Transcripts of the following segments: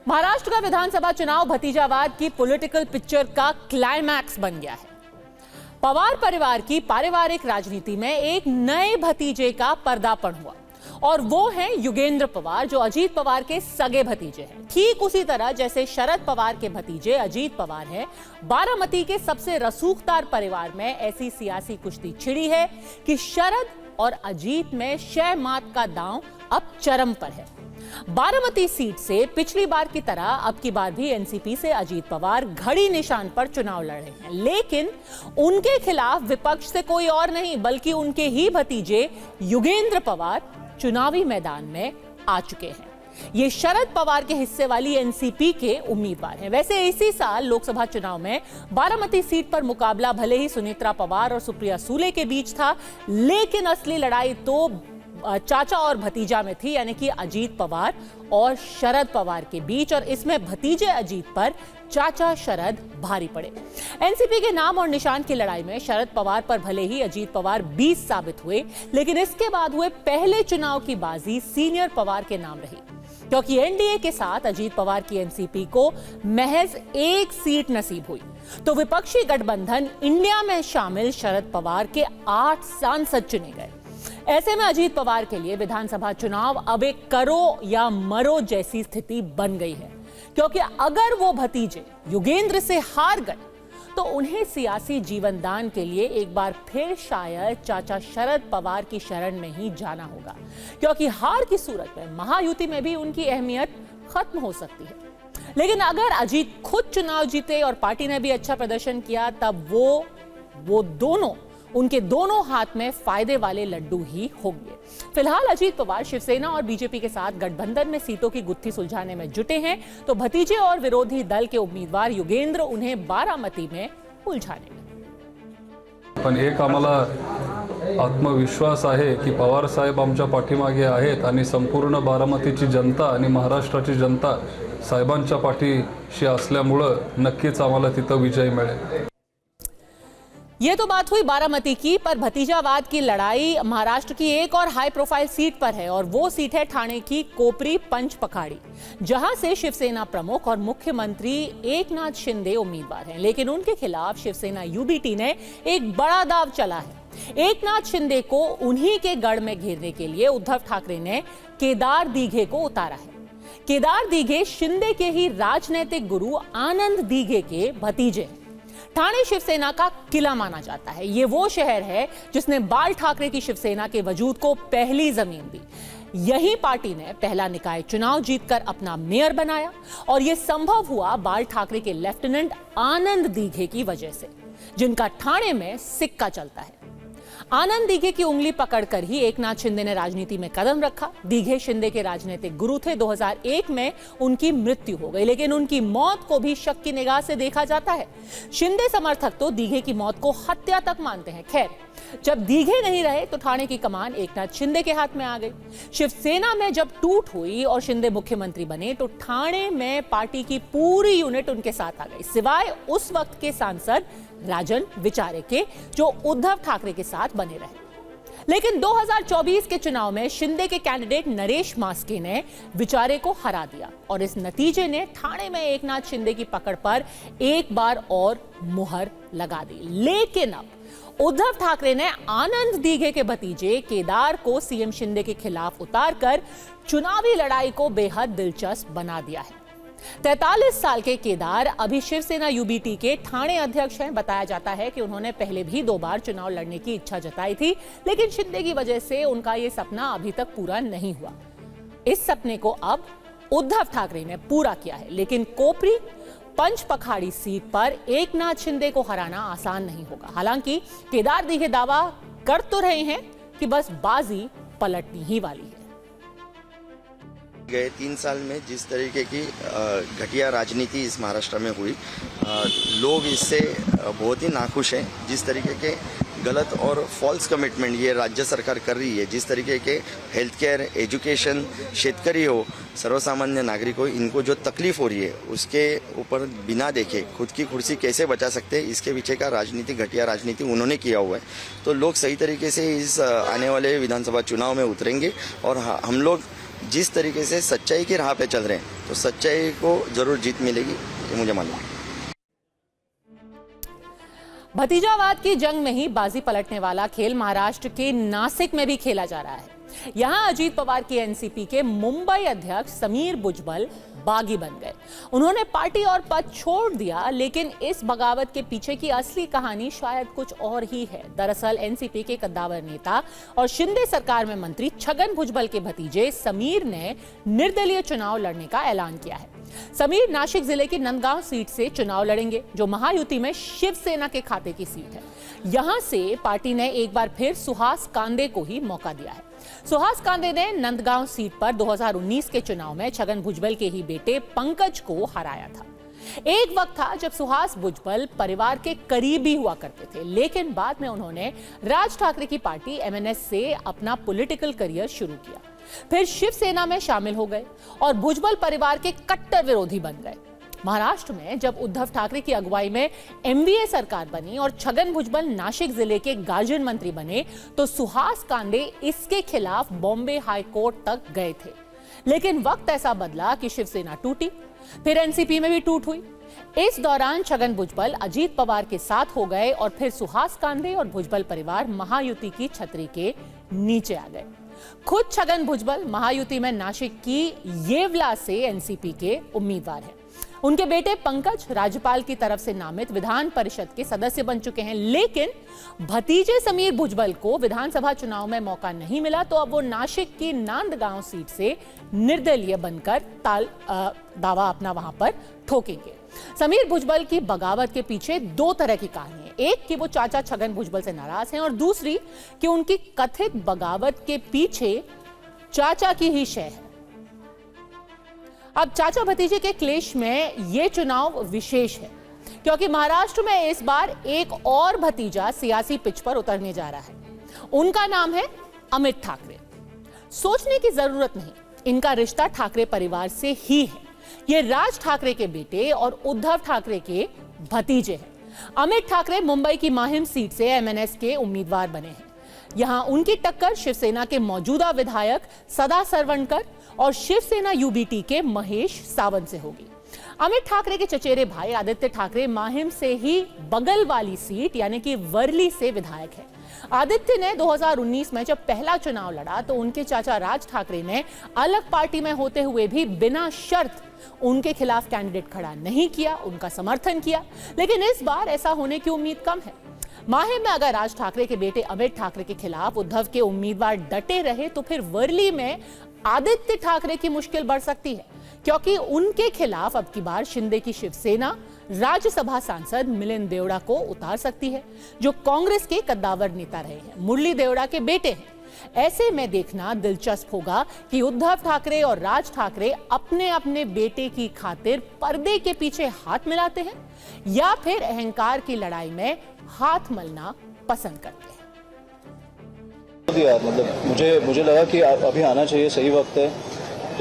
महाराष्ट्र का विधानसभा चुनाव भतीजावाद की पॉलिटिकल पिक्चर का क्लाइमैक्स बन गया है। पवार परिवार की पारिवारिक राजनीति में एक नए भतीजे का पर्दापण हुआ और वो हैं युगेंद्र पवार, जो अजीत पवार के सगे भतीजे हैं। ठीक उसी तरह जैसे शरद पवार के भतीजे अजीत पवार हैं, बारामती के सबसे रसूखदार परिवार में ऐसी सियासी कुश्ती छिड़ी है कि शरद और अजीत में शह मात का दांव अब चरम पर है। बारामती सीट से पिछली बार की तरह अब की बार भी एनसीपी से अजीत पवार घड़ी निशान पर चुनाव लड़ रहे हैं, लेकिन उनके खिलाफ विपक्ष से कोई और नहीं बल्कि उनके ही भतीजे युगेंद्र पवार चुनावी मैदान में आ चुके हैं। ये शरद पवार के हिस्से वाली एनसीपी के उम्मीदवार हैं। वैसे इसी साल लोकसभा चुनाव में बारामती सीट पर मुकाबला भले ही सुनेत्रा पवार और सुप्रिया सूले के बीच था, लेकिन असली लड़ाई तो चाचा और भतीजा में थी, यानी कि अजीत पवार और शरद पवार के बीच, और इसमें भतीजे अजीत पर चाचा शरद भारी पड़े। एनसीपी के नाम और निशान की लड़ाई में शरद पवार पर भले ही अजीत पवार 20 साबित हुए, लेकिन इसके बाद हुए पहले चुनाव की बाजी सीनियर पवार के नाम रही, क्योंकि एनडीए के साथ अजीत पवार की एनसीपी को महज एक सीट नसीब हुई, तो विपक्षी गठबंधन इंडिया में शामिल शरद पवार के 8 सांसद चुने गए। ऐसे में अजीत पवार के लिए विधानसभा चुनाव अब एक करो या मरो जैसी स्थिति बन गई है, क्योंकि अगर वो भतीजे युगेंद्र से हार गए तो उन्हें सियासी जीवनदान के लिए एक बार फिर शायद चाचा शरद पवार की शरण में ही जाना होगा, क्योंकि हार की सूरत में महायुति में भी उनकी अहमियत खत्म हो सकती है। लेकिन अगर अजीत खुद चुनाव जीते और पार्टी ने भी अच्छा प्रदर्शन किया, तब वो दोनों, उनके दोनों हाथ में फायदे वाले लड्डू ही होंगे। फिलहाल अजीत पवार शिवसेना और बीजेपी के साथ गठबंधन में सीटों की गुत्थी सुलझाने में जुटे हैं, तो भतीजे और विरोधी दल के उम्मीदवार युगेंद्र उन्हें बारामती में उलझाने। पण एक आम्हाला आत्मविश्वास आहे की पवार साहेब आमच्या पाठीमागे आहेत आणि संपूर्ण बारामतीची जनता आणि महाराष्ट्राची जनता साहेबांच्या पाठीशी असल्यामुळे नक्कीच आम्हाला तिथं विजय मिळेल। ये तो बात हुई बारामती की, पर भतीजावाद की लड़ाई महाराष्ट्र की एक और हाई प्रोफाइल सीट पर है, और वो सीट है ठाणे की कोपरी पंच पखाड़ी, जहां से शिवसेना प्रमुख और मुख्यमंत्री एकनाथ शिंदे उम्मीदवार हैं। लेकिन उनके खिलाफ शिवसेना यूबीटी ने एक बड़ा दाव चला है। एकनाथ शिंदे को उन्हीं के गढ़ में घेरने के लिए उद्धव ठाकरे ने केदार दीघे को उतारा है। केदार दीघे शिंदे के ही राजनीतिक गुरु आनंद दीघे के भतीजे हैं। ठाणे शिवसेना का किला माना जाता है। ये वो शहर है जिसने बाल ठाकरे की शिवसेना के वजूद को पहली जमीन दी। यही पार्टी ने पहला निकाय चुनाव जीतकर अपना मेयर बनाया, और यह संभव हुआ बाल ठाकरे के लेफ्टिनेंट आनंद दीघे की वजह से, जिनका ठाणे में सिक्का चलता है। आनंद दीघे की उंगली पकड़कर ही एकनाथ शिंदे ने राजनीति में कदम रखा। दीघे शिंदे के राजनीतिक गुरु थे। 2001 में उनकी मृत्यु हो गई, लेकिन उनकी मौत को भी शक की निगाह से देखा जाता है। शिंदे समर्थक तो दीघे की मौत को हत्या तक मानते हैं। खैर, जब दीघे नहीं रहे तो ठाणे की कमान एकनाथ शिंदे के हाथ में आ गई। शिवसेना में जब टूट हुई और शिंदे मुख्यमंत्री बने, तो ठाणे में पार्टी की पूरी यूनिट उनके साथ आ गई, सिवाय उस वक्त के सांसद राजन विचारे के, जो उद्धव ठाकरे के साथ बने रहे। लेकिन 2024 के चुनाव में शिंदे के कैंडिडेट नरेश मास्के ने विचारे को हरा दिया, और इस नतीजे ने ठाणे में एकनाथ शिंदे की पकड़ पर एक बार और मुहर लगा दी। लेकिन अब उद्धव ठाकरे ने आनंद दीघे के भतीजे केदार को सीएम शिंदे के खिलाफ उतारकर चुनावी लड़ाई को बेहद दिलचस्प बना दिया है। 43 साल के केदार अभी शिवसेना यूबीटी के ठाणे अध्यक्ष हैं। बताया जाता है कि उन्होंने पहले भी 2 बार चुनाव लड़ने की इच्छा जताई थी, लेकिन शिंदे की वजह से उनका यह सपना अभी तक पूरा नहीं हुआ। इस सपने को अब उद्धव ठाकरे ने पूरा किया है, लेकिन कोपरी पंच पखाड़ी सीट पर एकनाथ शिंदे को हराना आसान नहीं होगा। हालांकि केदार दीघे दावा कर तो रहे हैं कि बस बाजी पलटनी ही वाली है। गए 3 साल में जिस तरीके की घटिया राजनीति इस महाराष्ट्र में हुई, लोग इससे बहुत ही नाखुश हैं। जिस तरीके के गलत और फॉल्स कमिटमेंट ये राज्य सरकार कर रही है, जिस तरीके के हेल्थ केयर, एजुकेशन, शेतकरी हो, सर्वसामान्य नागरिक हो, इनको जो तकलीफ हो रही है उसके ऊपर बिना देखे खुद की कुर्सी कैसे बचा सकते हैं, इसके पीछे का राजनीति, घटिया राजनीति उन्होंने किया हुआ है। तो लोग सही तरीके से इस आने वाले विधानसभा चुनाव में उतरेंगे, और हम लोग जिस तरीके से सच्चाई की राह पे चल रहे हैं, तो सच्चाई को जरूर जीत मिलेगी, ये मुझे मालूम है। भतीजावाद की जंग में ही बाजी पलटने वाला खेल महाराष्ट्र के नासिक में भी खेला जा रहा है। यहां अजीत पवार के एनसीपी के मुंबई अध्यक्ष समीर भुजबल बागी बन गए। उन्होंने पार्टी और पद छोड़ दिया, लेकिन इस बगावत के पीछे की असली कहानी शायद कुछ और ही है। दरअसल एनसीपी के कद्दावर नेता और शिंदे सरकार में मंत्री छगन भुजबल के भतीजे समीर ने निर्दलीय चुनाव लड़ने का ऐलान किया है। समीर नासिक जिले की नंदगांव सीट से चुनाव लड़ेंगे, जो महायुति में शिवसेना के खाते की सीट है। यहां से पार्टी ने एक बार फिर सुहास कांदे को ही मौका दिया है। सुहास कांदे ने नंदगांव सीट पर 2019 के चुनाव में छगन भुजबल के ही बेटे पंकज को हराया था। एक वक्त था जब सुहास भुजबल परिवार के करीबी हुआ करते थे, लेकिन बाद में उन्होंने राज ठाकरे की पार्टी एमएनएस से अपना पॉलिटिकल करियर शुरू किया। फिर शिवसेना में शामिल हो गए और भुजबल परिवार के कट्टर विरोधी बन गए। महाराष्ट्र में जब उद्धव ठाकरे की अगुवाई में एमवीए सरकार बनी और छगन भुजबल नासिक जिले के गार्जियन मंत्री बने, तो सुहास कांदे इसके खिलाफ बॉम्बे हाई कोर्ट तक गए थे। लेकिन वक्त ऐसा बदला कि शिवसेना टूटी, फिर एनसीपी में भी टूट हुई। इस दौरान छगन भुजबल अजीत पवार के साथ हो गए और फिर सुहास कांदे और भुजबल परिवार महायुति की छतरी के नीचे आ गए। खुद छगन भुजबल महायुति में नासिक की येवला से एनसीपी के उम्मीदवार हैं। उनके बेटे पंकज राज्यपाल की तरफ से नामित विधान परिषद के सदस्य बन चुके हैं, लेकिन भतीजे समीर भुजबल को विधानसभा चुनाव में मौका नहीं मिला, तो अब वो नासिक की नांदगांव सीट से निर्दलीय बनकर दावा अपना वहां पर ठोकेंगे। समीर भुजबल की बगावत के पीछे दो तरह की कहानी है। एक कि वो चाचा छगन भुजबल से नाराज हैं, और दूसरी कि उनकी कथित बगावत के पीछे चाचा की ही शय है। अब चाचा भतीजे के क्लेश में ये चुनाव विशेष है, क्योंकि महाराष्ट्र में इस बार एक और भतीजा सियासी पिच पर उतरने जा रहा है। उनका नाम है अमित ठाकरे। सोचने की जरूरत नहीं, इनका रिश्ता ठाकरे परिवार से ही है। ये राज ठाकरे के बेटे और उद्धव ठाकरे के भतीजे हैं। अमित ठाकरे मुंबई की माहिम सीट से एमएनएस के उम्मीदवार बने हैं। यहां उनकी टक्कर शिवसेना के मौजूदा विधायक सदा सरवणकर और शिवसेना यूबीटी के महेश सावंत से होगी। अमित ठाकरे के चचेरे भाई आदित्य ठाकरे माहिम से ही बगल वाली सीट यानी कि वर्ली से विधायक है। आदित्य ने 2019 में जब पहला चुनाव लड़ा, तो उनके चाचा राज ठाकरे ने अलग पार्टी में होते हुए भी बिना शर्त उनके खिलाफ कैंडिडेट खड़ा नहीं किया, उनका समर्थन किया। लेकिन इस बार ऐसा होने की उम्मीद कम है। माहिम में अगर राज ठाकरे के बेटे अमित ठाकरे के खिलाफ उद्धव के उम्मीदवार डटे रहे, तो फिर वर्ली में आदित्य ठाकरे की मुश्किल बढ़ सकती है, क्योंकि उनके खिलाफ अब की बार शिंदे की शिवसेना राज्यसभा सांसद मिलिंद देवड़ा को उतार सकती है, जो कांग्रेस के कद्दावर नेता रहे हैं, मुरली देवड़ा के बेटे हैं। ऐसे में देखना दिलचस्प होगा कि उद्धव ठाकरे और राज ठाकरे अपने अपने बेटे की खातिर पर्दे के पीछे हाथ मिलाते हैं, या फिर अहंकार की लड़ाई में हाथ मलना पसंद करते हैं। यार मतलब मुझे लगा कि अभी आना चाहिए, सही वक्त है,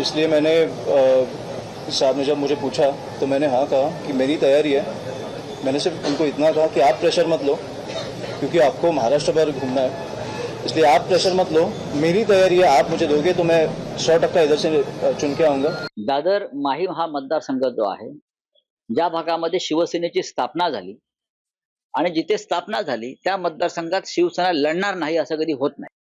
इसलिए मैंने साहब ने जब मुझे पूछा तो मैंने हाँ कहा कि मेरी तैयारी है। मैंने सिर्फ उनको इतना कहा कि आप प्रेशर मत लो, क्योंकि आपको महाराष्ट्र भर घूमना है, इसलिए आप प्रेशर मत लो, मेरी तयारी है, आप मुझे दोगे तो मैं 100% इधर से चुन के आऊँगा। दादर माहीम हा मतदारसंघ जो आहे, ज्या भागामध्ये शिवसेनेची स्थापना झाली आणि जिथे स्थापना झाली त्या मतदारसंघात शिवसेना लढणार नाही असं कधी होत नाही।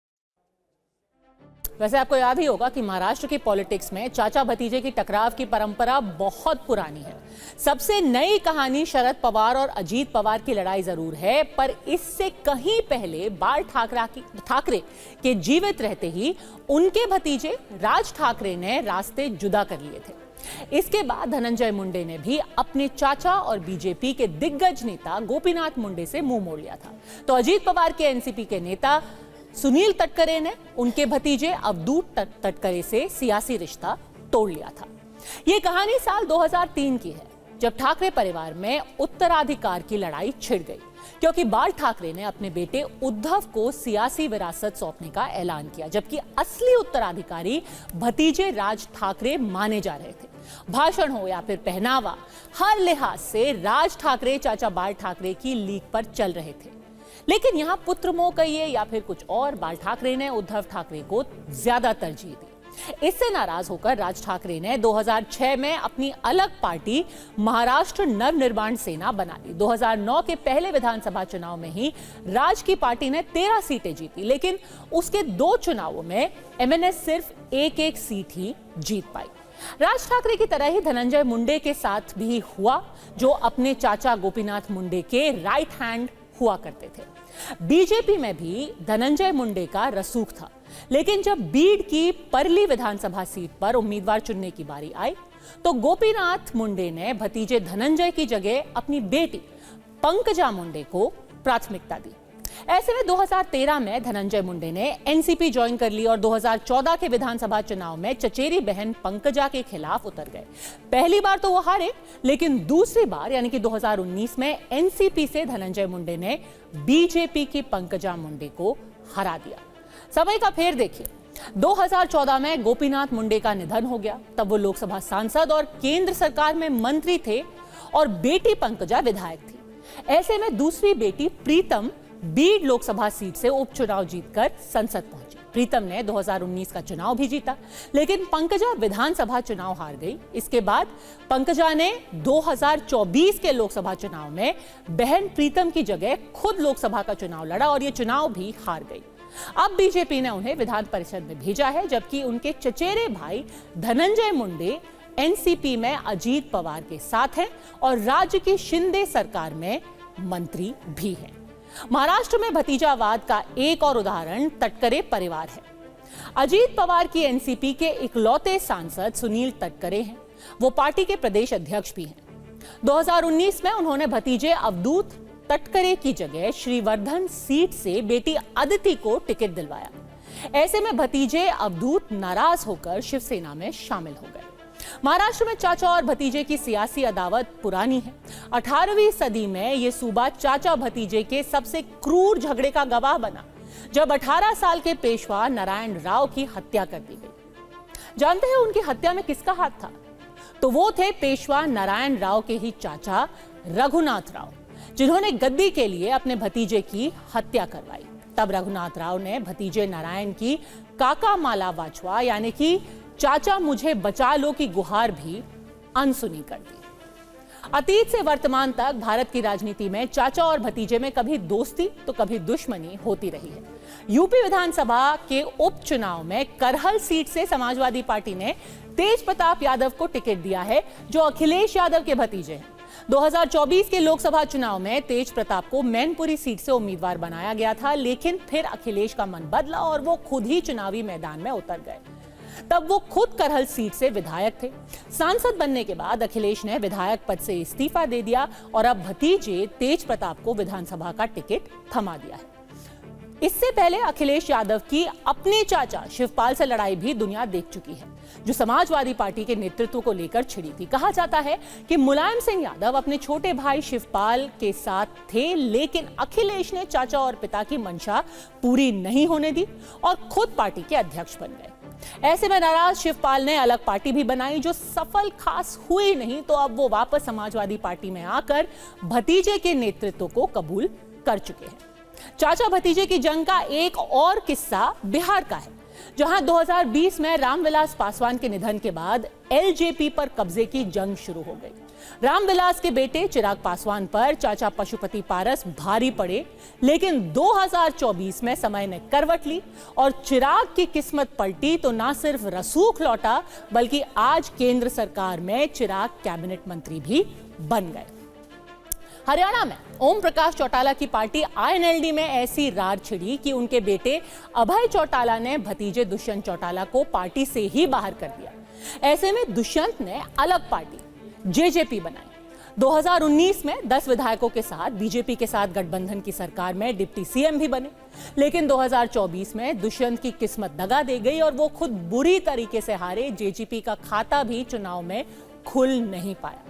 वैसे आपको याद ही होगा कि महाराष्ट्र की पॉलिटिक्स में चाचा भतीजे की टकराव की परंपरा बहुत पुरानी है। सबसे नई कहानी शरद पवार और अजीत पवार की लड़ाई जरूर है, पर इससे कहीं पहले बाल ठाकरे के जीवित रहते ही उनके भतीजे राज ठाकरे ने रास्ते जुदा कर लिए थे। इसके बाद धनंजय मुंडे ने भी अपने चाचा और बीजेपी के दिग्गज नेता गोपीनाथ मुंडे से मुंह मोड़ लिया था, तो अजीत पवार के एनसीपी के नेता सुनील तटकरे ने उनके भतीजे अवधूत तटकरे से सियासी रिश्ता तोड़ लिया था। यह कहानी साल 2003 की है, जब ठाकरे परिवार में उत्तराधिकार की लड़ाई छिड़ गई, क्योंकि बाल ठाकरे ने अपने बेटे उद्धव को सियासी विरासत सौंपने का ऐलान किया, जबकि असली उत्तराधिकारी भतीजे राज ठाकरे माने जा रहे थे। भाषण हो या फिर पहनावा, हर लिहाज से राज ठाकरे चाचा बाल ठाकरे की लीक पर चल रहे थे। लेकिन यहां पुत्र मोह कहिए या फिर कुछ और, बाल ठाकरे ने उद्धव ठाकरे को ज्यादा तरजीह दी। इससे नाराज होकर राज ठाकरे ने 2006 में अपनी अलग पार्टी महाराष्ट्र नवनिर्माण सेना बना ली। 2009 के पहले विधानसभा चुनाव में ही राज की पार्टी ने 13 सीटें जीती, लेकिन उसके 2 चुनावों में एमएनएस सिर्फ एक सीट ही जीत पाई। राज ठाकरे की तरह ही धनंजय मुंडे के साथ भी हुआ, जो अपने चाचा गोपीनाथ मुंडे के राइट हैंड हुआ करते थे। बीजेपी में भी धनंजय मुंडे का रसूख था, लेकिन जब बीड की परली विधानसभा सीट पर उम्मीदवार चुनने की बारी आई तो गोपीनाथ मुंडे ने भतीजे धनंजय की जगह अपनी बेटी पंकजा मुंडे को प्राथमिकता दी। ऐसे में 2013 में धनंजय मुंडे ने एनसीपी ज्वाइन कर ली और 2014 के विधानसभा चुनाव में चचेरी बहन पंकजा के खिलाफ उतर गए। पहली बार तो वो हारे, लेकिन दूसरी बार यानी कि 2019 में एनसीपी से धनंजय मुंडे ने बीजेपी की पंकजा मुंडे को हरा दिया। समय का फेर देखिए, 2014 में गोपीनाथ मुंडे का निधन हो गया। तब वो लोकसभा सांसद और केंद्र सरकार में मंत्री थे और बेटी पंकजा विधायक थी। ऐसे में दूसरी बेटी प्रीतम बीड लोकसभा सीट से उपचुनाव जीतकर संसद पहुंची। प्रीतम ने 2019 का चुनाव भी जीता, लेकिन पंकजा विधानसभा चुनाव हार गई। इसके बाद पंकजा ने 2024 के लोकसभा चुनाव में बहन प्रीतम की जगह खुद लोकसभा का चुनाव लड़ा और ये चुनाव भी हार गई। अब बीजेपी ने उन्हें विधान परिषद में भेजा है, जबकि उनके चचेरे भाई धनंजय मुंडे एनसीपी में अजीत पवार के साथ हैं और राज्य की शिंदे सरकार में मंत्री भी हैं। महाराष्ट्र में भतीजावाद का एक और उदाहरण तटकरे परिवार है। अजीत पवार की एनसीपी के इकलौते सांसद सुनील तटकरे हैं। वो पार्टी के प्रदेश अध्यक्ष भी हैं। 2019 में उन्होंने भतीजे अवधूत तटकरे की जगह श्रीवर्धन सीट से बेटी अदिति को टिकट दिलवाया। ऐसे में भतीजे अवधूत नाराज होकर शिवसेना में शामिल हो गए। महाराष्ट्र में चाचा और भतीजे की सियासी अदावत पुरानी है। 18वीं सदी में यह सूबा चाचा भतीजे के सबसे क्रूर झगड़े का गवाह बना, जब 18 साल के पेशवा नारायण राव की हत्या कर दी गई। जानते हैं उनकी हत्या में किसका हाथ था? तो वो थे पेशवा नारायण राव के ही चाचा रघुनाथ राव, जिन्होंने गद्दी के लिए अपने भतीजे की हत्या करवाई। तब रघुनाथ राव ने भतीजे नारायण की काका माला वाचवा यानी कि चाचा मुझे बचा लो की गुहार भी अनसुनी कर दी। अतीत से वर्तमान तक भारत की राजनीति में चाचा और भतीजे में कभी दोस्ती तो कभी दुश्मनी होती रही है। यूपी विधानसभा के उपचुनाव में करहल सीट से समाजवादी पार्टी ने तेज प्रताप यादव को टिकट दिया है, जो अखिलेश यादव के भतीजे हैं। 2024 के लोकसभा चुनाव में तेज प्रताप को मैनपुरी सीट से उम्मीदवार बनाया गया था, लेकिन फिर अखिलेश का मन बदला और वो खुद ही चुनावी मैदान में उतर गए। तब वो खुद करहल सीट से विधायक थे। सांसद बनने के बाद अखिलेश ने विधायक पद से इस्तीफा दे दिया और अब भतीजे तेज प्रताप को विधानसभा का टिकट थमा दिया है। इससे पहले अखिलेश यादव की अपने चाचा शिवपाल से लड़ाई भी दुनिया देख चुकी है, जो समाजवादी पार्टी के नेतृत्व को लेकर छिड़ी थी। कहा जाता है कि मुलायम सिंह यादव अपने छोटे भाई शिवपाल के साथ थे, लेकिन अखिलेश ने चाचा और पिता की मंशा पूरी नहीं होने दी और खुद पार्टी के अध्यक्ष बन गए। ऐसे में नाराज शिवपाल ने अलग पार्टी भी बनाई, जो सफल खास हुई नहीं। तो अब वो वापस समाजवादी पार्टी में आकर भतीजे के नेतृत्व को कबूल कर चुके हैं। चाचा भतीजे की जंग का एक और किस्सा बिहार का है, जहां 2020 में रामविलास पासवान के निधन के बाद एलजेपी पर कब्जे की जंग शुरू हो गई। रामविलास के बेटे चिराग पासवान पर चाचा पशुपति पारस भारी पड़े, लेकिन 2024 में समय ने करवट ली और चिराग की किस्मत पलटी तो ना सिर्फ रसूख लौटा, बल्कि आज केंद्र सरकार में चिराग कैबिनेट मंत्री भी बन गए। हरियाणा में ओम प्रकाश चौटाला की पार्टी आईएनएलडी में ऐसी रार छिड़ी कि उनके बेटे अभय चौटाला ने भतीजे दुष्यंत चौटाला को पार्टी से ही बाहर कर दिया। ऐसे में दुष्यंत ने अलग पार्टी जेजेपी बनाई। 2019 में 10 विधायकों के साथ बीजेपी के साथ गठबंधन की सरकार में डिप्टी सीएम भी बने, लेकिन 2024 में दुष्यंत की किस्मत दगा दे गई और वो खुद बुरी तरीके से हारे। जेजेपी का खाता भी चुनाव में खुल नहीं पाया।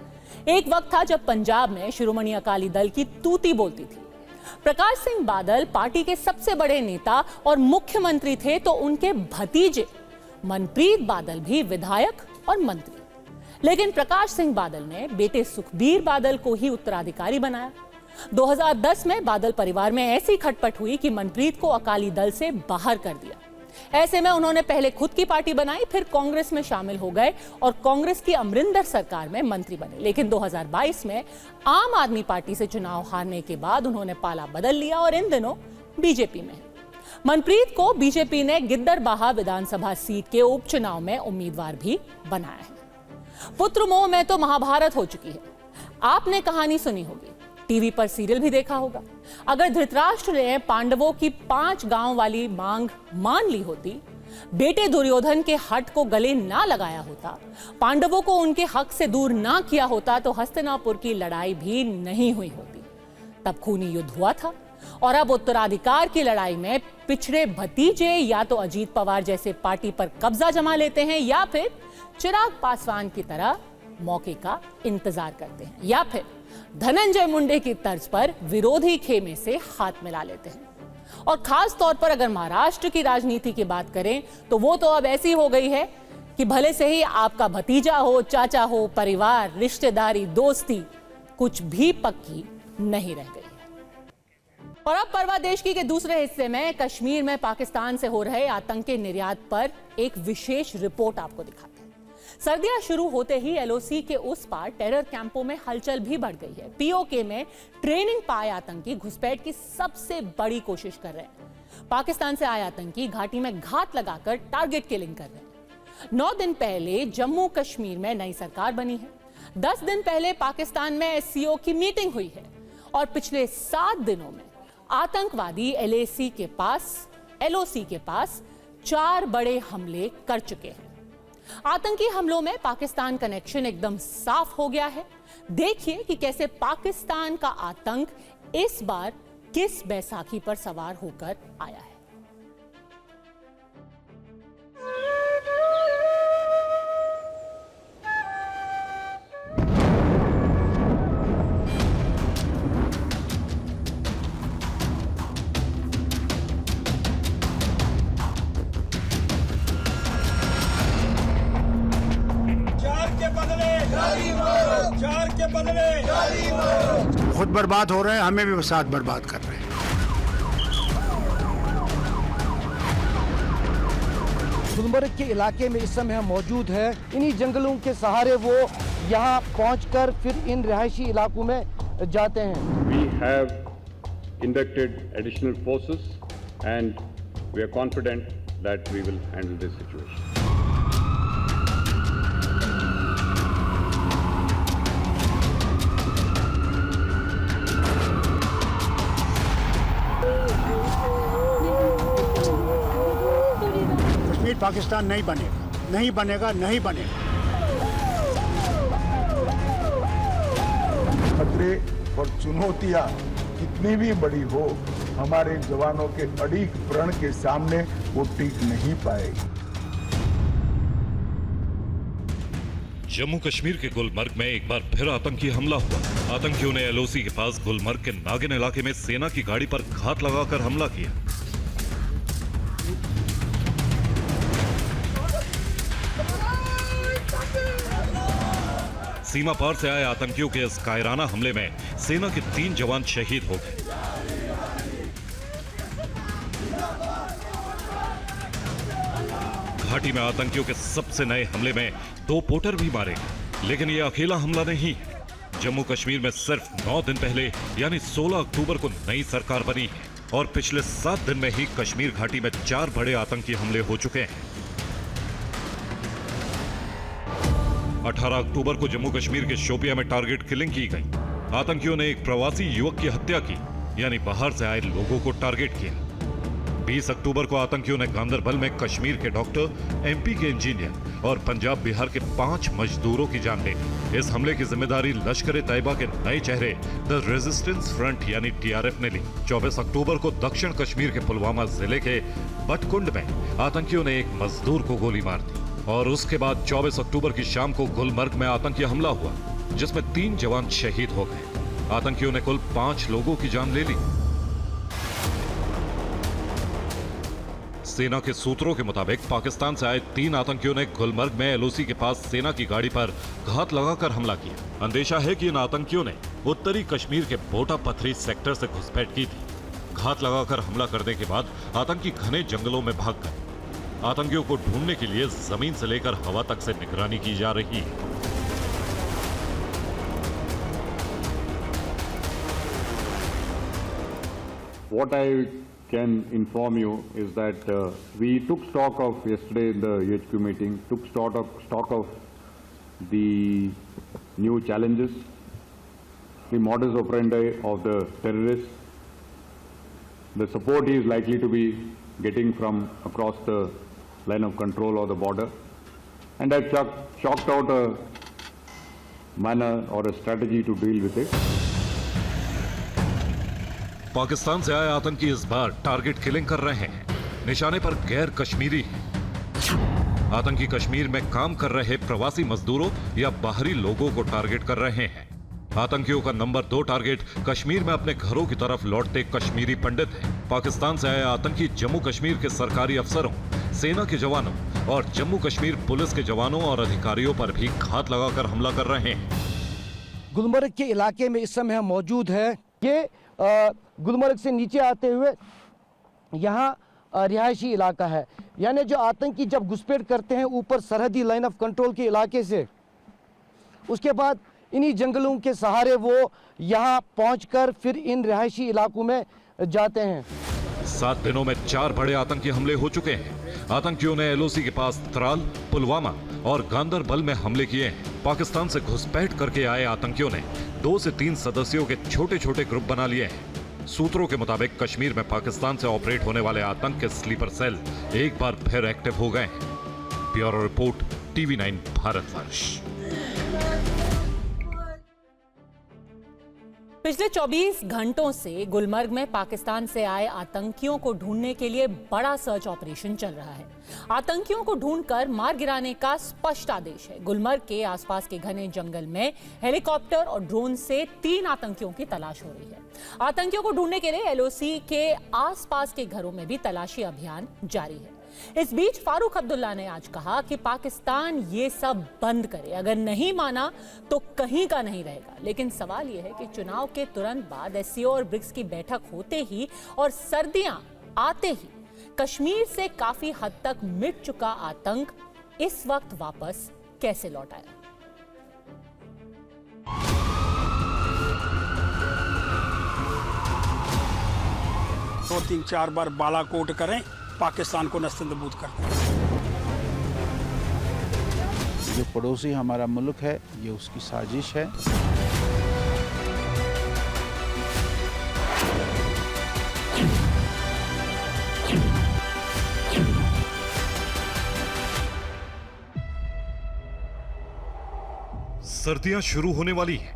एक वक्त था जब पंजाब में शिरोमणि अकाली दल की तूती बोलती थी। प्रकाश सिंह बादल पार्टी के सबसे बड़े नेता और मुख्यमंत्री थे, तो उनके भतीजे मनप्रीत बादल भी विधायक और मंत्री। लेकिन प्रकाश सिंह बादल ने बेटे सुखबीर बादल को ही उत्तराधिकारी बनाया। 2010 में बादल परिवार में ऐसी खटपट हुई कि मनप्रीत को अकाली दल से बाहर कर दिया। ऐसे में उन्होंने पहले खुद की पार्टी बनाई, फिर कांग्रेस में शामिल हो गए और कांग्रेस की अमरिंदर सरकार में मंत्री बने। लेकिन 2022 में आम आदमी पार्टी से चुनाव हारने के बाद उन्होंने पाला बदल लिया और इन दिनों बीजेपी में है। मनप्रीत को बीजेपी ने गिद्दरबाहा विधानसभा सीट के उपचुनाव में उम्मीदवार भी बनाया है। पुत्र मोह में तो महाभारत हो चुकी है। आपने कहानी सुनी होगी, टीवी पर सीरियल भी देखा होगा। अगर धृतराष्ट्र ने पांडवों की 5 गांव वाली मांग मान ली होती, बेटे दुर्योधन के हट को गले ना लगाया होता, पांडवों को उनके हक से दूर ना किया होता, तो हस्तिनापुर की लड़ाई भी नहीं हुई होती। तब खूनी युद्ध हुआ था और अब उत्तराधिकार की लड़ाई में पिछड़े भतीजे या तो अजीत पवार जैसे पार्टी पर कब्जा जमा लेते हैं या फिर चिराग पासवान की तरह मौके का इंतजार करते हैं या फिर धनंजय मुंडे की तर्ज पर विरोधी खेमे से हाथ मिला लेते हैं। और खास तौर पर अगर महाराष्ट्र की राजनीति की बात करें तो वो तो अब ऐसी हो गई है कि भले से ही आपका भतीजा हो, चाचा हो, परिवार, रिश्तेदारी, दोस्ती कुछ भी पक्की नहीं रह गई। और अब परवा देशकी के दूसरे हिस्से में कश्मीर में पाकिस्तान से हो रहे आतंकी निर्यात पर एक विशेष रिपोर्ट आपको दिखाते हैं। सर्दियां शुरू होते ही एलओसी के उस पार टेरर कैंपों में हलचल भी बढ़ गई है। पीओके में ट्रेनिंग पाए आतंकी घुसपैठ की सबसे बड़ी कोशिश कर रहे हैं। पाकिस्तान से आए आतंकी घाटी में घात लगाकर टारगेट किलिंग कर रहे हैं। 9 दिन पहले जम्मू कश्मीर में नई सरकार बनी है। 10 दिन पहले पाकिस्तान में एससीओ की मीटिंग हुई है और पिछले 7 दिनों में आतंकवादी एलओसी के पास 4 बड़े हमले कर चुके हैं। आतंकी हमलों में पाकिस्तान कनेक्शन एकदम साफ हो गया है। देखिए कि कैसे पाकिस्तान का आतंक इस बार किस बैसाखी पर सवार होकर आया है। खुद बर्बाद हो रहे हैं, हमें भी साथ बर्बाद कर रहे हैं। गुलमर्ग के इलाके में इस समय हम मौजूद हैं। इन्हीं जंगलों के सहारे वो यहाँ पहुंचकर फिर इन रिहायशी इलाकों में जाते हैं। We have inducted additional forces and we are confident that we will handle this situation. Kashmir Pakistan नहीं बनेगा, नहीं बनेगा, नहीं बनेगा। खतरे और चुनौतियां कितनी भी बड़ी हो, हमारे जवानों के अडिग प्रण के सामने वो टिक नहीं पाएगी। जम्मू कश्मीर के गुलमर्ग में एक बार फिर आतंकी हमला हुआ। आतंकियों ने एलओसी के पास गुलमर्ग के नागिन इलाके में सेना की गाड़ी पर घात लगाकर हमला किया। सीमा पार से आए आतंकियों के इस कायराना हमले में सेना के 3 जवान शहीद हो गए। घाटी में आतंकियों के सबसे नए हमले में 2 पोटर भी मारे गए। लेकिन यह अकेला हमला नहीं है। जम्मू कश्मीर में सिर्फ 9 दिन पहले यानी 16 अक्टूबर को नई सरकार बनी है और पिछले 7 दिन में ही कश्मीर घाटी में 4 बड़े आतंकी हमले हो चुके हैं। 18 अक्टूबर को जम्मू कश्मीर के शोपिया में टारगेट किलिंग की गई। आतंकियों ने एक प्रवासी युवक की हत्या की, यानी बाहर से आए लोगों को टारगेट किया। 20 अक्टूबर को आतंकियों ने गांदरबल में कश्मीर के डॉक्टर, एमपी के इंजीनियर और पंजाब बिहार के 5 मजदूरों की जान ले ली। इस हमले की जिम्मेदारी लश्कर ए तैयबा के नए चेहरे द रेजिस्टेंस फ्रंट यानी टीआरएफ ने ली। 24 अक्टूबर को दक्षिण कश्मीर के पुलवामा जिले के बटकुंड में आतंकियों ने एक मजदूर को गोली मार दी और उसके बाद 24 अक्टूबर की शाम को गुलमर्ग में आतंकी हमला हुआ, जिसमें 3 जवान शहीद हो गए। आतंकियों ने कुल 5 लोगों की जान ले ली। सेना के सूत्रों के मुताबिक पाकिस्तान से आए 3 आतंकियों ने गुलमर्ग में एलओसी के पास सेना की गाड़ी पर घात लगाकर हमला किया। अंदेशा है कि इन आतंकियों ने उत्तरी कश्मीर के बोटा पथरी सेक्टर से घुसपैठ की थी। घात लगाकर हमला करने के बाद आतंकी घने जंगलों में भाग गए। आतंकियों को ढूंढने के लिए जमीन से लेकर हवा तक से निगरानी की जा रही है। What I can inform you is that we took stock of yesterday in the UHQ meeting, took stock of the new challenges, the modus operandi of the terrorists, the support he is likely to be getting from across the line of control or the border, and I chalked out a manner or a strategy to deal with it. Pakistan से आए आतंकी इस बार target killing कर रहे हैं। निशाने पर गैर कश्मीरी हैं। आतंकी कश्मीर में काम कर रहे प्रवासी मजदूरों या बाहरी लोगों को टारगेट कर रहे हैं। आतंकियों का नंबर 2 टारगेट कश्मीर में अपने घरों की तरफ लौटते कश्मीरी पंडित हैं। पाकिस्तान से आए आतंकी जम्मू कश्मीर के सरकारी अफसरों, सेना के जवानों और जम्मू कश्मीर पुलिस के जवानों और अधिकारियों पर भी घात लगाकर हमला कर रहे हैं। गुलमर्ग के इलाके में इस समय हम मौजूद है। ये गुलमर्ग से नीचे आते हुए यहाँ रिहायशी इलाका है, यानी जो आतंकी जब घुसपैठ करते हैं ऊपर सरहदी लाइन ऑफ कंट्रोल के इलाके से, उसके बाद इन्हीं जंगलों के सहारे वो यहाँ पहुंचकर फिर इन रिहायशी इलाकों में जाते हैं। 7 दिनों में 4 बड़े आतंकी हमले हो चुके हैं। आतंकियों ने एलओसी के पास त्राल, पुलवामा और गांदरबल में हमले किए हैं। पाकिस्तान से घुसपैठ करके आए आतंकियों ने 2 से 3 सदस्यों के छोटे छोटे ग्रुप बना लिए हैं। सूत्रों के मुताबिक कश्मीर में पाकिस्तान से ऑपरेट होने वाले आतंक के स्लीपर सेल एक बार फिर एक्टिव हो गए हैं। Bureau report, TV9 Bharatvarsh. पिछले 24 घंटों से गुलमर्ग में पाकिस्तान से आए आतंकियों को ढूंढने के लिए बड़ा सर्च ऑपरेशन चल रहा है। आतंकियों को ढूंढकर मार गिराने का स्पष्ट आदेश है। गुलमर्ग के आसपास के घने जंगल में हेलीकॉप्टर और ड्रोन से 3 आतंकियों की तलाश हो रही है। आतंकियों को ढूंढने के लिए एलओसी के आसपास के घरों में भी तलाशी अभियान जारी है। इस बीच फारूक अब्दुल्ला ने आज कहा कि पाकिस्तान ये सब बंद करे, अगर नहीं माना तो कहीं का नहीं रहेगा। लेकिन सवाल यह है कि चुनाव के तुरंत बाद एससीओ और ब्रिक्स की बैठक होते ही और सर्दियां आते ही कश्मीर से काफी हद तक मिट चुका आतंक इस वक्त वापस कैसे लौट आया? 2-3-4 बार बालाकोट करें, पाकिस्तान को नस्तनबूद कर दें। जो पड़ोसी हमारा मुल्क है, ये उसकी साजिश है। सर्दियां शुरू होने वाली है।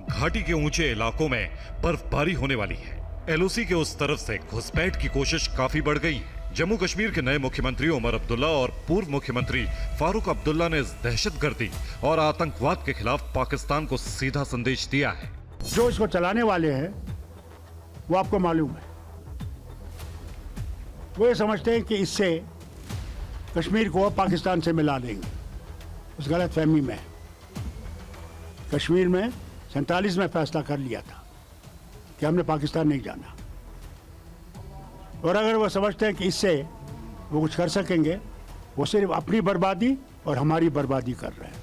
घाटी के ऊंचे इलाकों में बर्फबारी होने वाली है। एलओसी के उस तरफ से घुसपैठ की कोशिश काफी बढ़ गई है। जम्मू कश्मीर के नए मुख्यमंत्री उमर अब्दुल्ला और पूर्व मुख्यमंत्री फारूक अब्दुल्ला ने इस दहशतगर्दी और आतंकवाद के खिलाफ पाकिस्तान को सीधा संदेश दिया है। जो इसको चलाने वाले हैं वो आपको मालूम है, वो ये समझते हैं कि इससे कश्मीर को पाकिस्तान से मिला देंगे। उस गलत फहमी में कश्मीर में 47 में फैसला कर लिया था कि हमने पाकिस्तान नहीं जाना, और अगर वो समझते हैं कि इससे वो कुछ कर सकेंगे, वो सिर्फ अपनी बर्बादी और हमारी बर्बादी कर रहे हैं।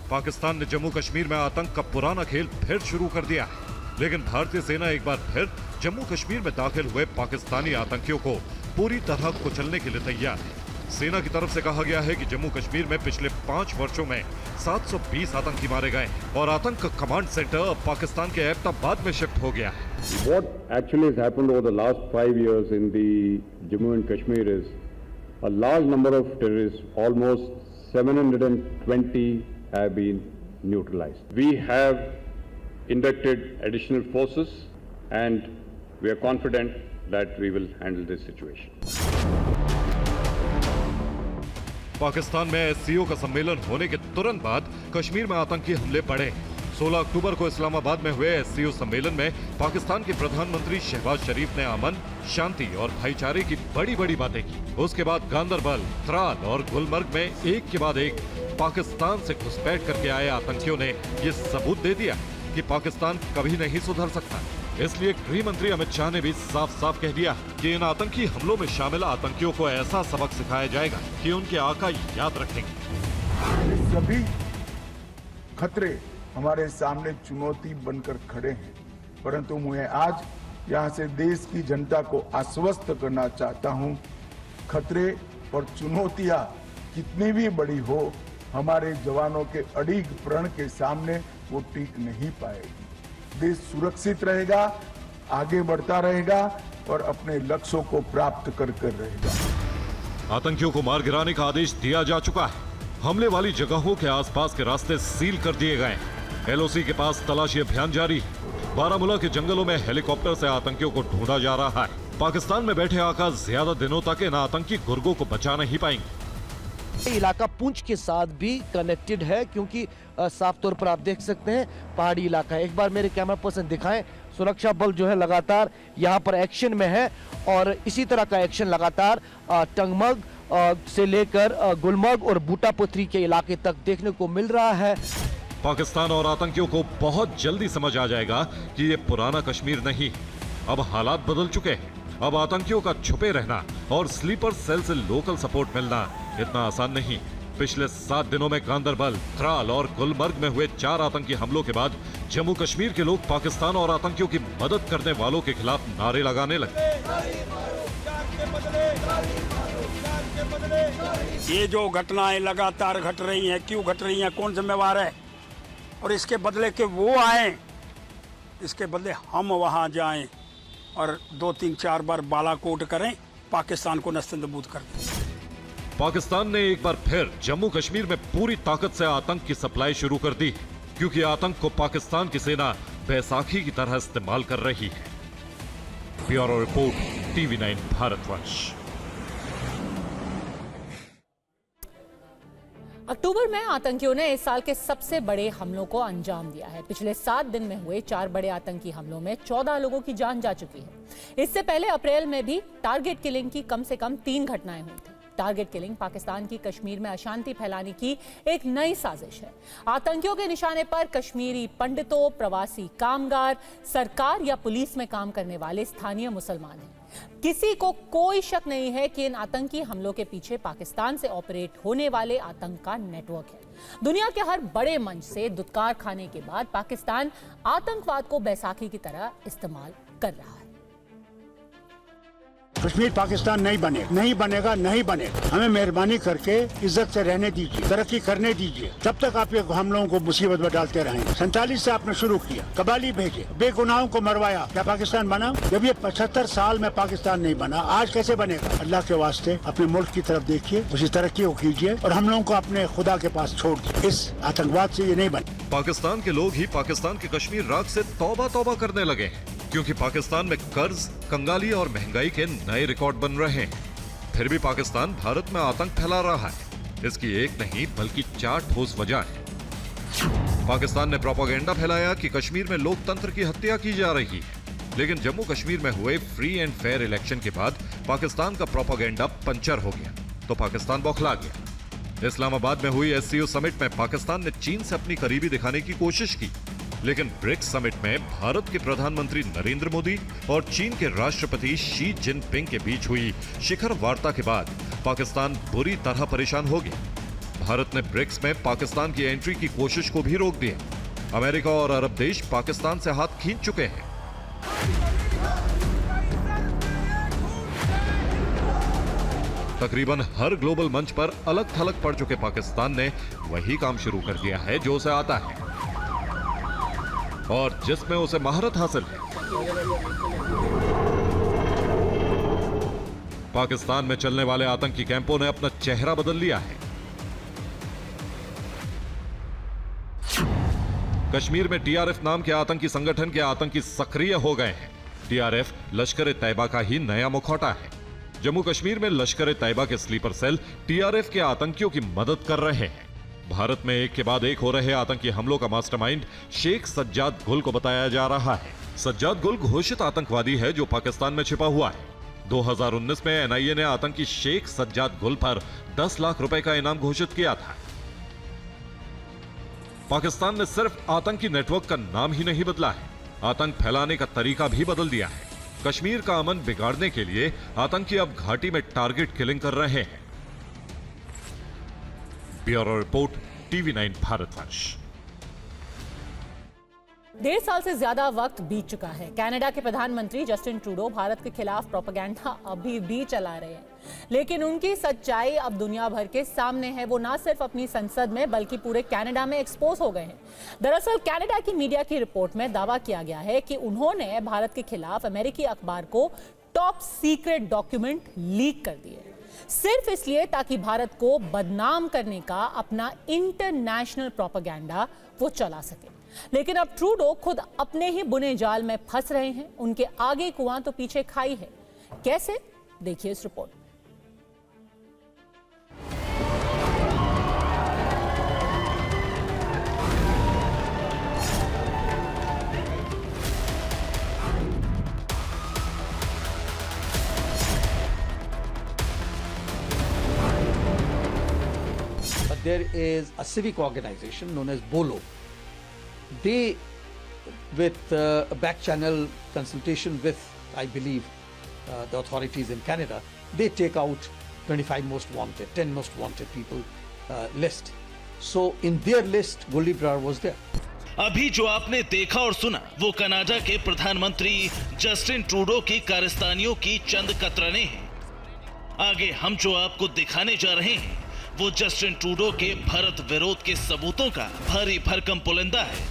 पाकिस्तान ने जम्मू कश्मीर में आतंक का पुराना खेल फिर शुरू कर दिया है, लेकिन भारतीय सेना एक बार फिर जम्मू कश्मीर में दाखिल हुए पाकिस्तानी आतंकियों को पूरी तरह कुचलने के लिए तैयार है। सेना की तरफ से कहा गया है कि जम्मू कश्मीर में पिछले 5 वर्षों में 720 आतंकी मारे गए और आतंक का कमांड सेंटर अब पाकिस्तान के एबटाबाद में शिफ्ट हो गया है। What actually has happened over the last 5 years in the Jammu and Kashmir is a large number of terrorists, almost 720 have been neutralized. We have inducted additional forces and we are confident that we will handle this situation. Pakistan में SCO का सम्मेलन होने के तुरंत बाद कश्मीर में आतंकी हमले बढ़े। 16 अक्टूबर को इस्लामाबाद में हुए SCO सम्मेलन में पाकिस्तान के प्रधानमंत्री शहबाज शरीफ ने अमन, शांति और भाईचारे की बड़ी बड़ी बातें की। उसके बाद गांदरबल, त्राल और गुलमर्ग में एक के बाद एक पाकिस्तान से घुसपैठ करके आए आतंकियों ने ये सबूत दे दिया कि पाकिस्तान कभी नहीं सुधर सकता। इसलिए गृह मंत्री अमित शाह ने भी साफ साफ कह दिया कि इन आतंकी हमलों में शामिल आतंकियों को ऐसा सबक सिखाया जाएगा कि उनके आका याद रखेंगे। सभी खतरे हमारे सामने चुनौती बनकर खड़े हैं, परंतु मैं आज यहाँ से देश की जनता को आश्वस्त करना चाहता हूँ, खतरे और चुनौतियाँ कितनी भी बड़ी हो, हमारे जवानों के अड़िग प्रण के सामने वो टिक नहीं पाएगी। देश सुरक्षित रहेगा, आगे बढ़ता रहेगा और अपने लक्ष्यों को प्राप्त कर रहेगा। आतंकियों को मार गिराने का आदेश दिया जा चुका है। हमले वाली जगहों के आसपास के रास्ते सील कर दिए गए हैं। LOC के पास तलाशी अभियान जारी है। बारामूला के जंगलों में हेलीकॉप्टर से आतंकियों को ढूंढा जा रहा है। पाकिस्तान में बैठे आका ज्यादा दिनों तक इन आतंकी गुर्गों को बचा नहीं पाएंगे। इलाका पुंछ के साथ भी कनेक्टेड है, क्योंकि साफ तौर पर आप देख सकते हैं पहाड़ी इलाका है। एक बार मेरे कैमरा पर्सन दिखाएं, सुरक्षा बल जो है लगातार यहाँ पर एक्शन में है और इसी तरह का एक्शन लगातार टंगमर्ग से लेकर गुलमर्ग और बूटापथरी के इलाके तक देखने को मिल रहा है। पाकिस्तान और आतंकियों को बहुत जल्दी समझ आ जाएगा कि ये पुराना कश्मीर नहीं, अब हालात बदल चुके हैं। अब आतंकियों का छुपे रहना और स्लीपर सेल से लोकल सपोर्ट मिलना इतना आसान नहीं। पिछले 7 दिनों में गांदरबल, त्राल और गुलमर्ग में हुए 4 आतंकी हमलों के बाद जम्मू कश्मीर के लोग पाकिस्तान और आतंकियों की मदद करने वालों के खिलाफ नारे लगाने लगे। ये जो घटनाएं लगातार घट रही हैं, क्यों घट रही हैं, कौन जिम्मेवार है? और इसके बदले के वो आए, इसके बदले हम वहां जाएं और 2, 3, 4 बार बालाकोट करें, पाकिस्तान को नस्तनबूद कर दें। पाकिस्तान ने एक बार फिर जम्मू कश्मीर में पूरी ताकत से आतंक की सप्लाई शुरू कर दी, क्योंकि आतंक को पाकिस्तान की सेना बैसाखी की तरह इस्तेमाल कर रही है। Bureau report, TV9 भारतवंश। अक्टूबर में आतंकियों ने इस साल के सबसे बड़े हमलों को अंजाम दिया है। पिछले 7 दिन में हुए 4 बड़े आतंकी हमलों में 14 लोगों की जान जा चुकी है। इससे पहले अप्रैल में भी टारगेट किलिंग की कम से कम 3 घटनाएं हुई थी। टारगेट किलिंग पाकिस्तान की कश्मीर में अशांति फैलाने की एक नई साजिश है। आतंकियों के निशाने पर कश्मीरी पंडितों, प्रवासी कामगार, सरकार या पुलिस में काम करने वाले स्थानीय मुसलमान हैं। किसी को कोई शक नहीं है कि इन आतंकी हमलों के पीछे पाकिस्तान से ऑपरेट होने वाले आतंक का नेटवर्क है। दुनिया के हर बड़े मंच से दुत्कार खाने के बाद पाकिस्तान आतंकवाद को बैसाखी की तरह इस्तेमाल कर रहा है। कश्मीर पाकिस्तान नहीं बनेगा, नहीं बनेगा। हमें मेहरबानी करके इज्जत से रहने दीजिए, तरक्की करने दीजिए। जब तक आप ये हम लोगों को मुसीबत में डालते रहेंगे। 47 से आपने शुरू किया, कबाली भेजे, बेगुनाहों को मरवाया, क्या पाकिस्तान बना? जब ये 75 साल में पाकिस्तान नहीं बना, आज कैसे बनेगा? अल्लाह के वास्ते अपने मुल्क की तरफ देखिए, उसी तरक्की को कीजिए और हम लोगों को अपने खुदा के पास छोड़ दिए। इस आतंकवाद से ये नहीं बने। पाकिस्तान के लोग ही पाकिस्तान के कश्मीर राग से तौबा करने लगे हैं, क्योंकि पाकिस्तान में कर्ज, कंगाली और महंगाई के नए रिकॉर्ड बन रहे हैं। फिर भी पाकिस्तान भारत में आतंक फैला रहा है। इसकी एक नहीं बल्कि 4 ठोस वजह है। पाकिस्तान ने प्रोपेगेंडा फैलाया कि कश्मीर में लोकतंत्र की हत्या की जा रही है, लेकिन जम्मू कश्मीर में हुए फ्री एंड फेयर इलेक्शन के बाद पाकिस्तान का प्रोपेगेंडा पंचर हो गया, तो पाकिस्तान बौखला गया। इस्लामाबाद में हुई SCO समिट में पाकिस्तान ने चीन से अपनी करीबी दिखाने की कोशिश की, लेकिन ब्रिक्स समिट में भारत के प्रधानमंत्री नरेंद्र मोदी और चीन के राष्ट्रपति शी जिनपिंग के बीच हुई शिखर वार्ता के बाद पाकिस्तान बुरी तरह परेशान हो गया। भारत ने ब्रिक्स में पाकिस्तान की एंट्री की कोशिश को भी रोक दिया। अमेरिका और अरब देश पाकिस्तान से हाथ खींच चुके हैं। तकरीबन हर ग्लोबल मंच पर अलग थलग पड़ चुके पाकिस्तान ने वही काम शुरू कर दिया है जो उसे आता है और जिसमें उसे महारत हासिल है। पाकिस्तान में चलने वाले आतंकी कैंपों ने अपना चेहरा बदल लिया है। कश्मीर में TRF नाम के आतंकी संगठन के आतंकी सक्रिय हो गए हैं। TRF लश्कर तैयबा का ही नया मुखौटा है। जम्मू कश्मीर में लश्कर तैयबा के स्लीपर सेल TRF के आतंकियों की मदद कर रहे हैं। भारत में एक के बाद एक हो रहे आतंकी हमलों का मास्टरमाइंड शेख सज्जाद गुल को बताया जा रहा है। सज्जाद गुल घोषित आतंकवादी है जो पाकिस्तान में छिपा हुआ है। 2019 में एनआईए ने आतंकी शेख सज्जाद गुल पर 10 लाख रुपए का इनाम घोषित किया था। पाकिस्तान ने सिर्फ आतंकी नेटवर्क का नाम ही नहीं बदला है, आतंक फैलाने का तरीका भी बदल दिया है। कश्मीर का अमन बिगाड़ने के लिए आतंकी अब घाटी में टारगेट किलिंग कर रहे हैं। Bureau report, TV9 Bharatvarsh. 1.5 साल से ज्यादा वक्त बीत चुका है। कनाडा के प्रधानमंत्री जस्टिन ट्रूडो भारत के खिलाफ प्रोपेगेंडा अभी भी चला रहे हैं, लेकिन उनकी सच्चाई अब दुनिया भर के सामने है। वो ना सिर्फ अपनी संसद में बल्कि पूरे कनाडा में एक्सपोज हो गए हैं। दरअसल कनाडा की मीडिया की रिपोर्ट में दावा किया गया है कि उन्होंने भारत के खिलाफ अमेरिकी अखबार को टॉप सीक्रेट डॉक्यूमेंट लीक कर दिए, सिर्फ इसलिए ताकि भारत को बदनाम करने का अपना इंटरनेशनल प्रोपेगेंडा वो चला सके। लेकिन अब ट्रूडो खुद अपने ही बुने जाल में फंस रहे हैं। उनके आगे कुआं तो पीछे खाई है। कैसे, देखिए इस report. But there is a civic organization known as BOLO. They, with a back channel consultation with, I believe, the authorities in Canada, they take out 25 most wanted, 10 most wanted people list. So in their list, Gulli Brar was there. अभी जो आपने देखा और सुना वो Canada के प्रधानमंत्री Justin Trudeau की कारस्तानियों की चंद कतरने हैं। आगे हम जो आपको दिखाने जा रहे हैं वो जस्टिन ट्रूडो के भारत विरोध के सबूतों का भारी भरकम पुलिंदा है।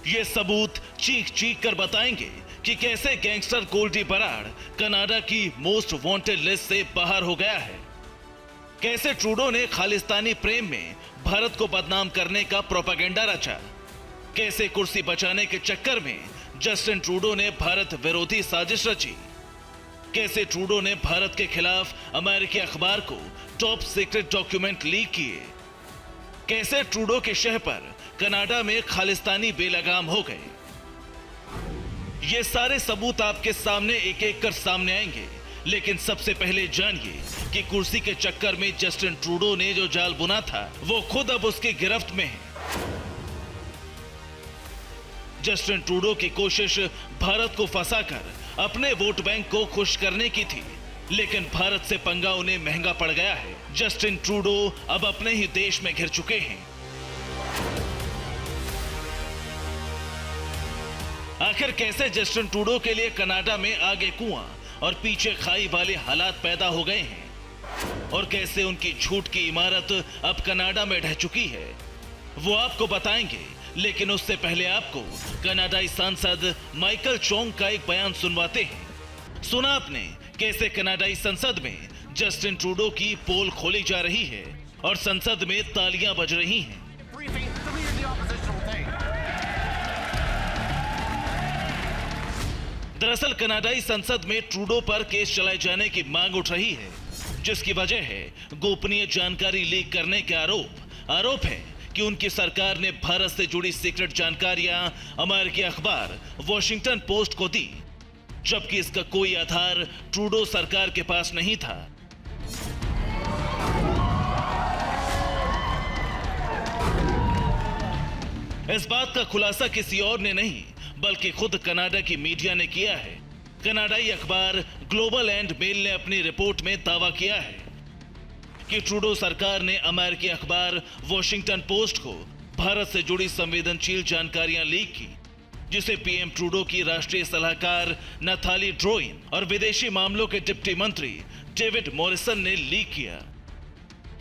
ये सबूत चीख चीख कर बताएंगे कि कैसे गैंगस्टर गोल्डी बराड़ कनाडा की मोस्ट वांटेड लिस्ट से बाहर हो गया है, कैसे ट्रूडो ने खालिस्तानी प्रेम में भारत को बदनाम करने का प्रोपेगेंडा रचा, कैसे कुर्सी बचाने के चक्कर में जस्टिन ट्रूडो ने भारत विरोधी साजिश रची, कैसे ट्रूडो ने भारत के खिलाफ अमेरिकी अखबार को टॉप सीक्रेट डॉक्यूमेंट लीक किए, कैसे ट्रूडो के शह पर कनाडा में खालिस्तानी बेलगाम हो गए। ये सारे सबूत आपके सामने एक एक कर सामने आएंगे, लेकिन सबसे पहले जानिए कि कुर्सी के चक्कर में जस्टिन ट्रूडो ने जो जाल बुना था वो खुद अब उसकी गिरफ्त में है। जस्टिन ट्रूडो की कोशिश भारत को फंसाकर अपने वोट बैंक को खुश करने की थी, लेकिन भारत से पंगा उन्हें महंगा पड़ गया है। जस्टिन ट्रूडो अब अपने ही देश में घिर चुके हैं। आखिर कैसे जस्टिन ट्रूडो के लिए कनाडा में आगे कुआं और पीछे खाई वाले हालात पैदा हो गए हैं, और कैसे उनकी झूठ की इमारत अब कनाडा में ढह चुकी है, वो आपको बताएंगे। लेकिन उससे पहले आपको कनाडाई सांसद माइकल चोंग का एक बयान सुनवाते हैं। सुना आपने कैसे कनाडाई संसद में जस्टिन ट्रूडो की पोल खोली जा रही है और संसद में तालियां बज रही हैं। दरअसल कनाडाई संसद में ट्रूडो पर केस चलाए जाने की मांग उठ रही है, जिसकी वजह है गोपनीय जानकारी लीक करने के आरोप है कि उनकी सरकार ने भारत से जुड़ी सीक्रेट जानकारियां अमेरिकी अखबार वॉशिंगटन पोस्ट को दी, जबकि इसका कोई आधार ट्रूडो सरकार के पास नहीं था। इस बात का खुलासा किसी और ने नहीं बल्कि खुद कनाडा की मीडिया ने किया है। कनाडाई अखबार ग्लोबल एंड मेल ने अपनी रिपोर्ट में दावा किया है कि ट्रूडो सरकार ने अमेरिकी अखबार वॉशिंगटन पोस्ट को भारत से जुड़ी संवेदनशील जानकारियां लीक की, जिसे पीएम ट्रूडो की राष्ट्रीय सलाहकार नथाली ड्रोइन और विदेशी मामलों के डिप्टी मंत्री डेविड मॉरिसन ने लीक किया।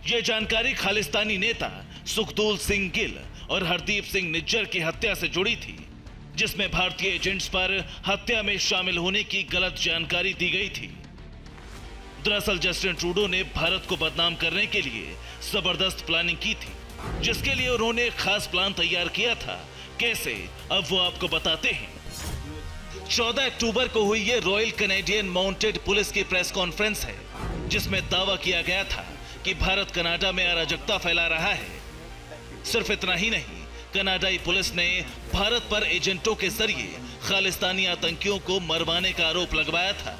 यह जानकारी खालिस्तानी नेता सुखदूल सिंह गिल और हरदीप सिंह निज्जर की हत्या से जुड़ी थी, जिसमें भारतीय एजेंट्स पर हत्या में शामिल होने की गलत जानकारी दी गई थी। दरअसल जस्टिन ट्रूडो ने भारत को बदनाम करने के लिए जबरदस्त प्लानिंग की थी, जिसके लिए उन्होंने एक खास प्लान तैयार किया था। कैसे, अब वो आपको बताते हैं। 14 अक्टूबर को हुई ये रॉयल कैनेडियन माउंटेड पुलिस की प्रेस कॉन्फ्रेंस है, जिसमें दावा किया गया था कि भारत कनाडा में अराजकता फैला रहा है। सिर्फ इतना ही नहीं, कनाडाई पुलिस ने भारत पर एजेंटों के जरिए खालिस्तानी आतंकियों को मरवाने का आरोप लगवाया था।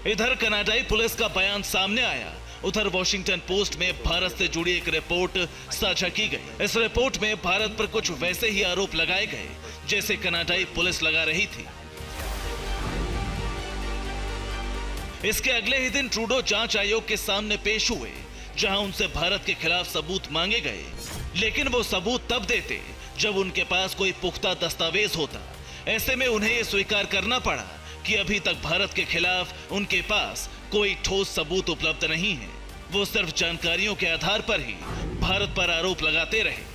इधर कनाडाई पुलिस का बयान सामने आया, उधर वॉशिंगटन पोस्ट में भारत से जुड़ी एक रिपोर्ट साझा की गई। इस रिपोर्ट में भारत पर कुछ वैसे ही आरोप लगाए गए जैसे कनाडाई पुलिस लगा रही थी। इसके अगले ही दिन ट्रूडो जांच आयोग के सामने पेश हुए, जहां उनसे भारत के खिलाफ सबूत मांगे गए, लेकिन वो सबूत तब देते जब उनके पास कोई पुख्ता दस्तावेज होता। ऐसे में उन्हें यह स्वीकार करना पड़ा कि अभी तक भारत के खिलाफ उनके पास कोई ठोस सबूत उपलब्ध नहीं है। वो सिर्फ जानकारियों के आधार पर ही भारत पर आरोप लगाते रहे।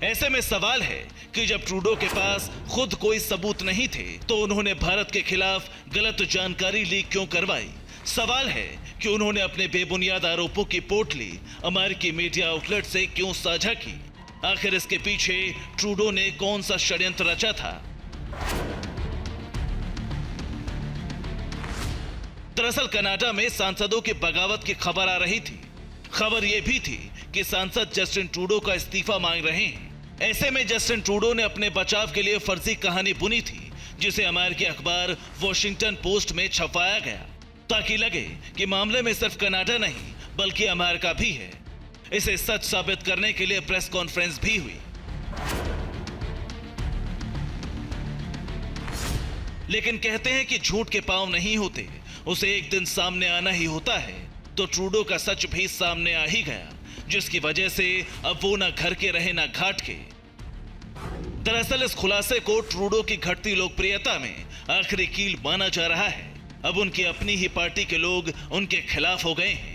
ऐसे में सवाल है कि जब ट्रूडो के पास खुद कोई सबूत नहीं थे तो उन्होंने भारत के खिलाफ गलत जानकारी लीक क्यों करवाई। सवाल है कि उन्होंने अपने बेबुनियाद आरोपों की पोटली अमेरिकी मीडिया आउटलेट से क्यों साझा की। आखिर इसके पीछे ट्रूडो ने कौन सा षड्यंत्र रचा था। दरअसल कनाडा में सांसदों की बगावत की खबर आ रही थी। खबर यह भी थी कि सांसद जस्टिन ट्रूडो का इस्तीफा मांग रहे हैं। ऐसे में जस्टिन ट्रूडो ने अपने बचाव के लिए फर्जी कहानी बुनी थी, जिसे अमेरिकी अखबार वॉशिंगटन पोस्ट में छपाया गया, ताकि लगे कि मामले में सिर्फ कनाडा नहीं बल्कि अमेरिका भी है। इसे सच साबित करने के लिए प्रेस कॉन्फ्रेंस भी हुई, लेकिन कहते हैं कि झूठ के पांव नहीं होते, उसे एक दिन सामने आना ही होता है। तो ट्रूडो का सच भी सामने आ ही गया, जिसकी वजह से अब वो ना घर के रहे ना घाट के। दरअसल इस खुलासे को ट्रूडो की घटती लोकप्रियता में आखिरी कील माना जा रहा है। अब उनकी अपनी ही पार्टी के लोग उनके खिलाफ हो गए हैं।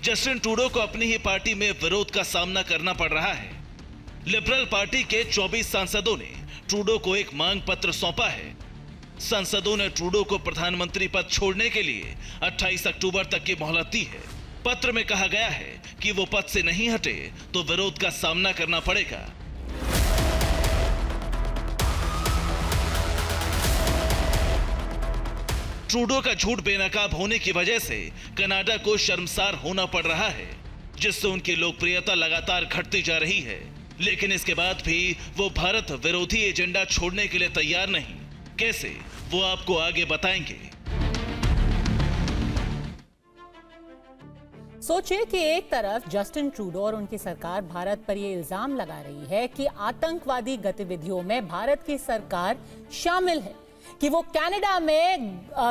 जस्टिन ट्रूडो को अपनी ही पार्टी में विरोध का सामना करना पड़ रहा है। लिबरल पार्टी के 24 सांसदों ने ट्रूडो को एक मांग पत्र सौंपा है। सांसदों ने ट्रूडो को प्रधानमंत्री पद छोड़ने के लिए 28 अक्टूबर तक की मोहलत दी है। पत्र में कहा गया है कि वो पद से नहीं हटे तो विरोध का सामना करना पड़ेगा। ट्रूडो का झूठ बेनकाब होने की वजह से कनाडा को शर्मसार होना पड़ रहा है, जिससे उनकी लोकप्रियता लगातार घटती जा रही है। लेकिन इसके बाद भी वो भारत विरोधी एजेंडा छोड़ने के लिए तैयार नहीं। कैसे, वो आपको आगे बताएंगे। सोचिए कि एक तरफ जस्टिन ट्रूडो और उनकी सरकार भारत पर यह इल्जाम लगा रही है कि आतंकवादी गतिविधियों में भारत की सरकार शामिल है, कि वो कनाडा में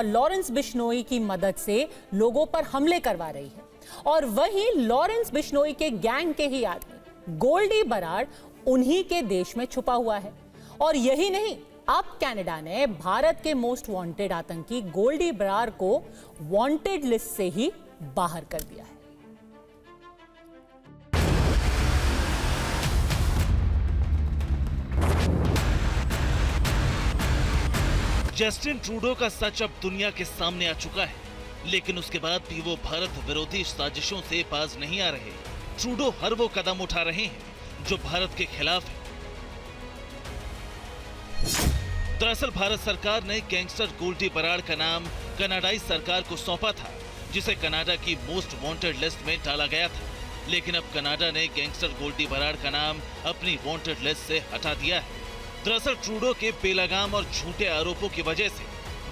लॉरेंस बिश्नोई की मदद से लोगों पर हमले करवा रही है, और वहीं लॉरेंस बिश्नोई के गैंग के ही आदमी गोल्डी बराड़ उन्हीं के देश में छुपा हुआ है। और यही नहीं, अब कनाडा ने भारत के मोस्ट वांटेड आतंकी गोल्डी बराड़ को वांटेड लिस्ट से ही बाहर कर दिया है। जस्टिन ट्रूडो का सच अब दुनिया के सामने आ चुका है, लेकिन उसके बाद भी वो भारत विरोधी साजिशों से बाज नहीं आ रहे। ट्रूडो हर वो कदम उठा रहे हैं जो भारत के खिलाफ है। दरअसल भारत सरकार ने गैंगस्टर गोल्डी बराड़ का नाम कनाडाई सरकार को सौंपा था, जिसे कनाडा की मोस्ट वांटेड लिस्ट में डाला गया था। लेकिन अब कनाडा ने गैंगस्टर गोल्डी बराड़ का नाम अपनी वांटेड लिस्ट से हटा दिया है। दरअसल ट्रूडो के बेलगाम और झूठे आरोपों की वजह से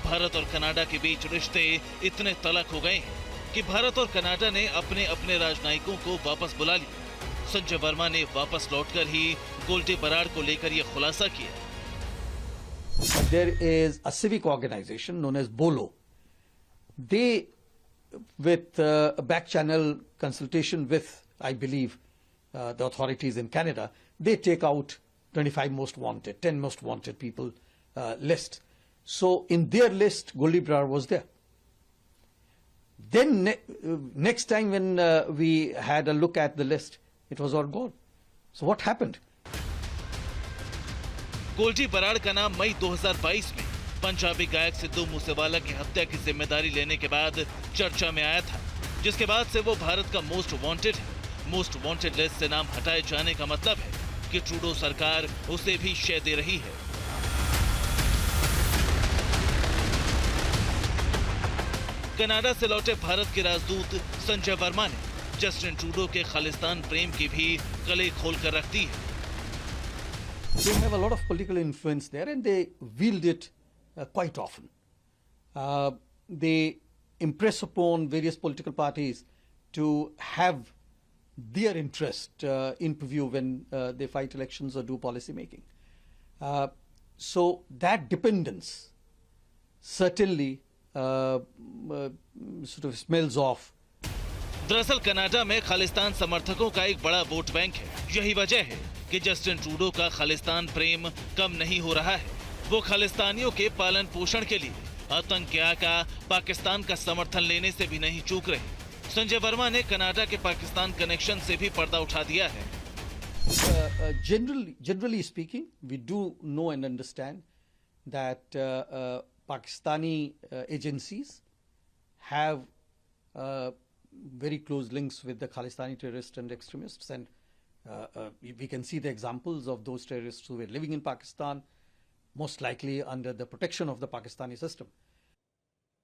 भारत और कनाडा के बीच रिश्ते इतने तलख हो गए हैं कि भारत और कनाडा ने अपने अपने राजनयिकों को वापस बुला लिया। संजय वर्मा ने वापस लौटकर ही गोल्डी बराड़ को लेकर यह खुलासा किया। There is a civic organization known as BOLO. They, with back channel consultation with, I believe, the authorities in Canada, they take out 25 most wanted, 10 most wanted people list. So in their list, Goldie Brar was there. Then next time when we had a look at the list, it was all gone. So what happened? Goldy Brar का नाम मई 2022 में पंजाबी गायक सिद्धू मूसेवाला की हत्या की जिम्मेदारी लेने के बाद चर्चा में आया था, जिसके बाद से वो भारत का मोस्ट वांटेड है। मोस्ट वांटेड लिस्ट से नाम हटाए जाने का मतलब है कि ट्रूडो सरकार उसे भी शय दे रही है। कनाडा से लौटे भारत के राजदूत संजय वर्मा ने जस्टिन ट्रूडो के खालिस्तान प्रेम की भी कले खोल कर रख दी है। They have a lot of political influence there and they wield it quite often. They impress upon various political parties to have their interest in view when they fight elections or do policy making. So that dependence certainly sort of smells off. दरअसल Canada में खालिस्तान समर्थकों का एक बड़ा vote bank है। यही वजह है कि जस्टिन ट्रूडो का खालिस्तान प्रेम कम नहीं हो रहा है। वो खालिस्तानियों के पालन पोषण के लिए आतंकिया का पाकिस्तान का समर्थन लेने से भी नहीं चूक रहे। संजय वर्मा ने कनाडा के पाकिस्तान कनेक्शन से भी पर्दा उठा दिया है। Generally speaking, we do know and understand that Pakistani agencies have very close links with the Khalistani terrorists and extremists, and we can see the examples of those terrorists who were living in Pakistan, most likely under the protection of the Pakistani system.